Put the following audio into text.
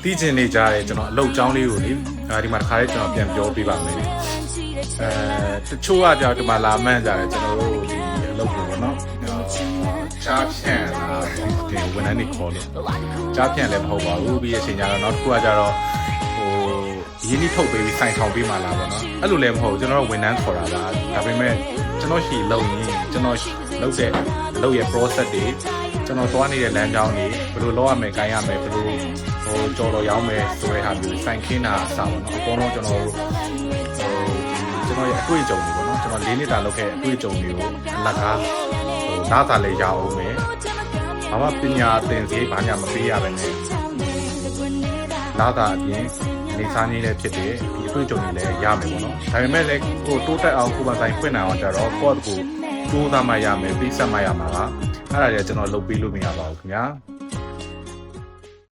တီးချင်နေကြတယ်ကျွန်တော်အလုပ်ကြောင်းလေးကိုလေဒီမှာတစ်ခါလေးကျွန်တော်ပြန်ပြောပြပါမယ်တချို့ကကြောင့်ဒီမှာလာမှန်းကြတယ်ကျွန်တော်တို့ဒီအလုပ်ကိုပေါ့နော်ချားဖြန့်လာဒီဝန်ထမ်းတွေခေါ်လို့ချားဖြန့်လည်းမဟုတ်ပါဘူးပြီးရဲ့ချိန်ကျတော့နောက်တစ်ခုကကြတော့ရင်းနှီးထုတ်ပေးပြီးစိုင်ထောင်ပေးမှလာပေါ့နော်အဲ့လိုလည်းမဟုတ်ကျွန်တော်တို့ဝန်ထမ်းခေါ်တာပါဒါပေမဲ့ကျွန်တော်ရှိလုံရင်ကျွန်တော်လုပ်တဲ့လုပ်ရဲ့ process တွေကျွန်တော်သွားနေတဲ့လမ်းကြောင်းတွေဘယ်လိုလုပ်ရမယ်ကိုင်ရမယ်ဘယ်လိုကြော်တော်ရောင်းမယ်ဆိုတဲ့ဟာမျိုးစိုင်ခင်းတာအစားပေါ့နော်အကုန်လုံးကျွန်တော်ရဲ့အတွေ့အကြုံတွေပေါ့နော်ကျွန်တော်၄နှစ်တာလုပ်ခဲ့တဲ့အတွေ့အကြုံတွေကိုအလကားနားသာလည်းရအောင်မယ်ဘာမှပညာသင်စေးဘာညာမပေးရပဲနဲ့နားသာအပြင်နေစားနေလည်းဖြစ်တယ်ဒီအတွေ့အကြုံတွေလည်းရမယ်ပေါ့နော်ဒါပေမဲ့လည်းတိုးတက်အောင်ကိုယ်ပိုင်ဆိုင်ဖွင့်နိုင်အောင်ကြတော့ကိုယ့်ကိုတိုးသားမှရမယ်ပြီးဆက်မှရမှာပါအဲ့ဒါလည်းကျွန်တော်လုပ်ပေးလို့မရပါဘူးခင်ဗျာ